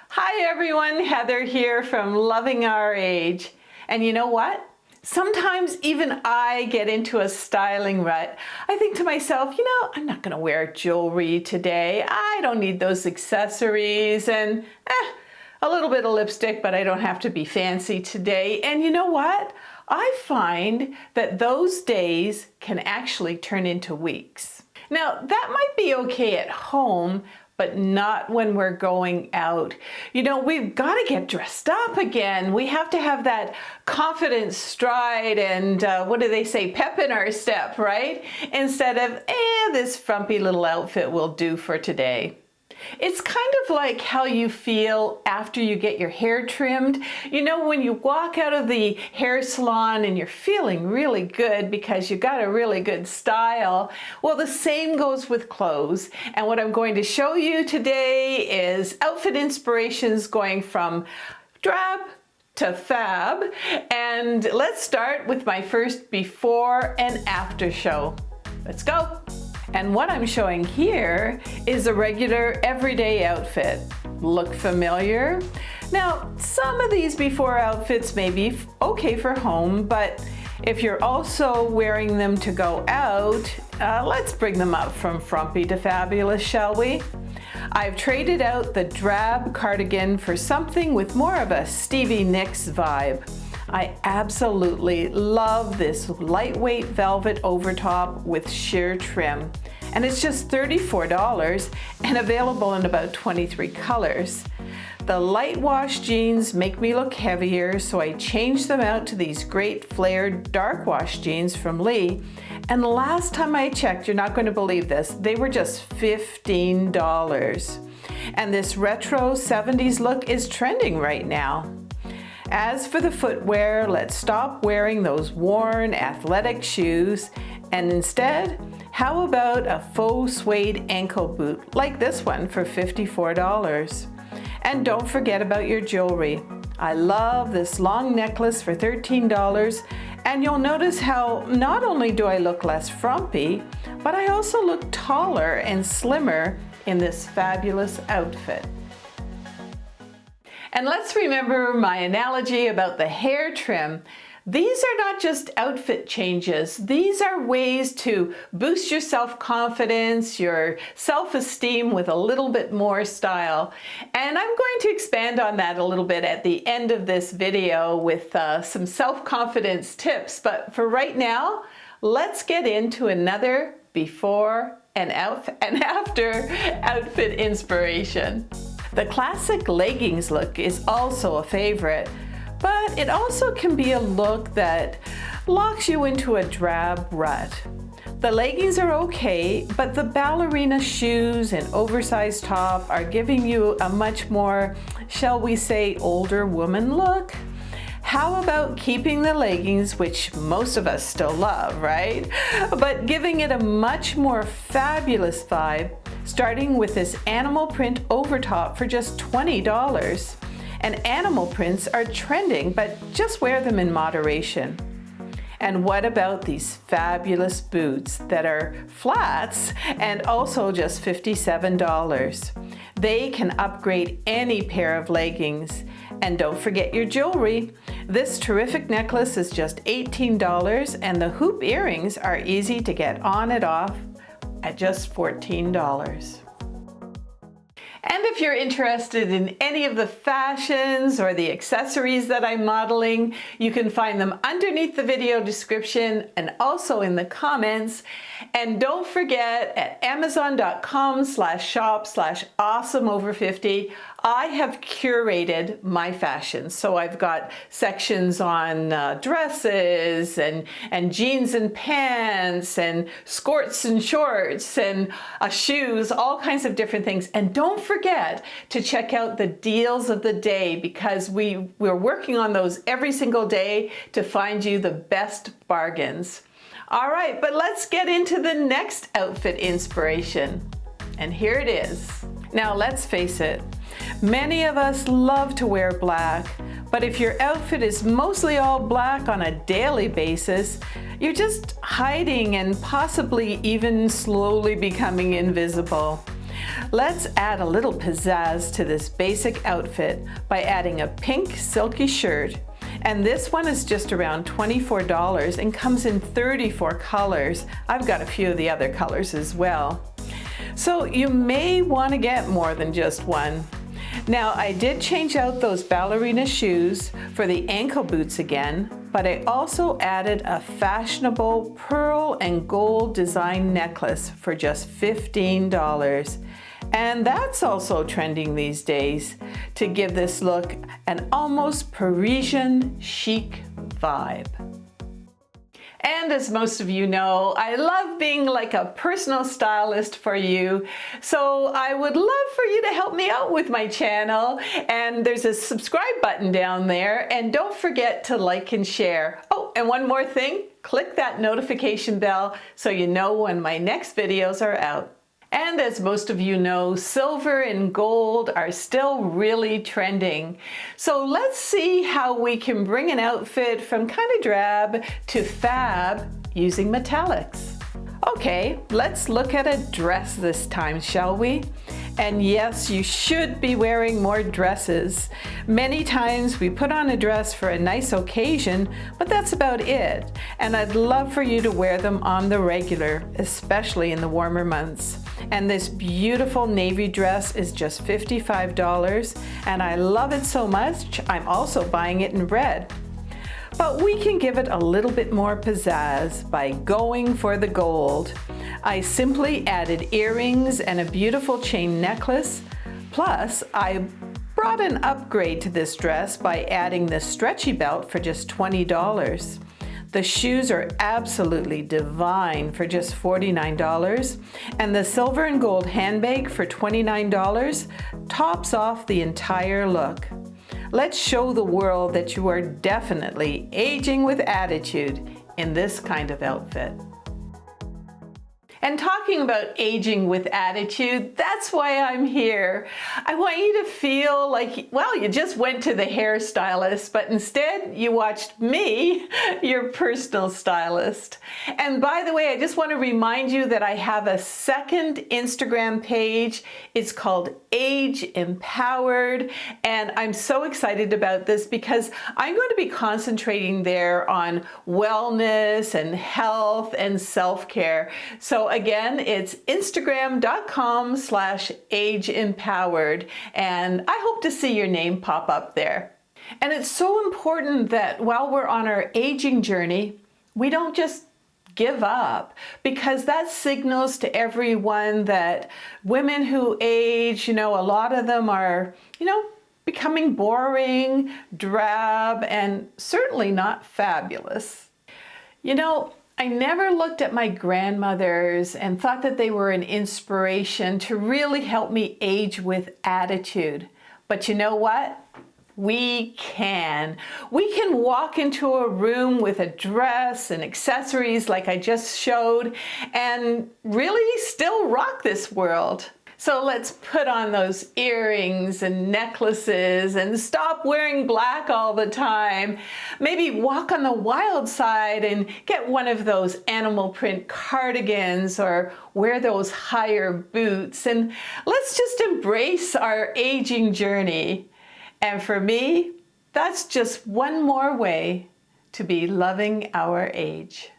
Hi everyone, Heather here from Loving Our Age. And you know what? Sometimes even I get into a styling rut. I think to myself, I'm not gonna wear jewelry today. I don't need those accessories and a little bit of lipstick, but I don't have to be fancy today. And you know what? I find that those days can actually turn into weeks. Now, that might be okay at home, but not when we're going out. We've got to get dressed up again. We have to have that confident stride and what do they say, pep in our step, right? Instead of, this frumpy little outfit will do for today. It's kind of like how you feel after you get your hair trimmed. When you walk out of the hair salon and you're feeling really good because you got a really good style. Well, the same goes with clothes. And what I'm going to show you today is outfit inspirations going from drab to fab. And let's start with my first before and after show. Let's go. And what I'm showing here is a regular everyday outfit. Look familiar? Now, some of these before outfits may be okay for home, but if you're also wearing them to go out, let's bring them up from frumpy to fabulous, shall we? I've traded out the drab cardigan for something with more of a Stevie Nicks vibe. I absolutely love this lightweight velvet overtop with sheer trim. And it's just $34 and available in about 23 colors. The light wash jeans make me look heavier, so I changed them out to these great flared dark wash jeans from Lee. And the last time I checked, you're not going to believe this, they were just $15. And this retro 70s look is trending right now. As for the footwear, let's stop wearing those worn athletic shoes and instead, how about a faux suede ankle boot like this one for $54? And don't forget about your jewelry. I love this long necklace for $13 and you'll notice how not only do I look less frumpy, but I also look taller and slimmer in this fabulous outfit. And let's remember my analogy about the hair trim. These are not just outfit changes. These are ways to boost your self-confidence, your self-esteem with a little bit more style. And I'm going to expand on that a little bit at the end of this video with some self-confidence tips. But for right now, let's get into another before and after outfit inspiration. The classic leggings look is also a favorite, but it also can be a look that locks you into a drab rut. The leggings are okay, but the ballerina shoes and oversized top are giving you a much more, shall we say, older woman look. How about keeping the leggings, which most of us still love, right? But giving it a much more fabulous vibe, starting with this animal print overtop for just $20. And animal prints are trending, but just wear them in moderation. And what about these fabulous boots that are flats and also just $57? They can upgrade any pair of leggings. And don't forget your jewelry. This terrific necklace is just $18 and the hoop earrings are easy to get on and off at just $14. And if you're interested in any of the fashions or the accessories that I'm modeling, you can find them underneath the video description and also in the comments. And don't forget at amazon.com/shop/awesomeover50, I have curated my fashion. So I've got sections on dresses and jeans and pants and skirts and shorts and shoes, all kinds of different things. And don't forget to check out the deals of the day because we're working on those every single day to find you the best bargains. All right, but let's get into the next outfit inspiration. And here it is. Now let's face it, many of us love to wear black, but if your outfit is mostly all black on a daily basis, you're just hiding and possibly even slowly becoming invisible. Let's add a little pizzazz to this basic outfit by adding a pink silky shirt. And this one is just around $24 and comes in 34 colors. I've got a few of the other colors as well. So you may want to get more than just one. Now, I did change out those ballerina shoes for the ankle boots again, but I also added a fashionable pearl and gold design necklace for just $15. And that's also trending these days to give this look an almost Parisian chic vibe. And as most of you know, I love being like a personal stylist for you. So I would love for you to help me out with my channel. And there's a subscribe button down there. And don't forget to like and share. Oh, and one more thing, click that notification bell so you know when my next videos are out. And as most of you know, silver and gold are still really trending. So let's see how we can bring an outfit from kind of drab to fab using metallics. Okay, let's look at a dress this time, shall we? And yes, you should be wearing more dresses. Many times we put on a dress for a nice occasion, but that's about it. And I'd love for you to wear them on the regular, especially in the warmer months. And this beautiful navy dress is just $55, and I love it so much, I'm also buying it in red. But we can give it a little bit more pizzazz by going for the gold. I simply added earrings and a beautiful chain necklace. Plus, I brought an upgrade to this dress by adding this stretchy belt for just $20. The shoes are absolutely divine for just $49, and the silver and gold handbag for $29 tops off the entire look. Let's show the world that you are definitely aging with attitude in this kind of outfit. And talking about aging with attitude, that's why I'm here. I want you to feel like, well, you just went to the hairstylist, but instead you watched me, your personal stylist. And by the way, I just want to remind you that I have a second Instagram page. It's called Age Empowered. And I'm so excited about this because I'm going to be concentrating there on wellness and health and self-care. So again, it's instagram.com/ageempowered, and I hope to see your name pop up there. And it's so important that while we're on our aging journey, we don't just give up, because that signals to everyone that women who age, a lot of them are, becoming boring, drab, and certainly not fabulous. I never looked at my grandmothers and thought that they were an inspiration to really help me age with attitude. But you know what? We can. We can walk into a room with a dress and accessories like I just showed and really still rock this world. So let's put on those earrings and necklaces and stop wearing black all the time. Maybe walk on the wild side and get one of those animal print cardigans or wear those higher boots. And let's just embrace our aging journey. And for me, that's just one more way to be loving our age.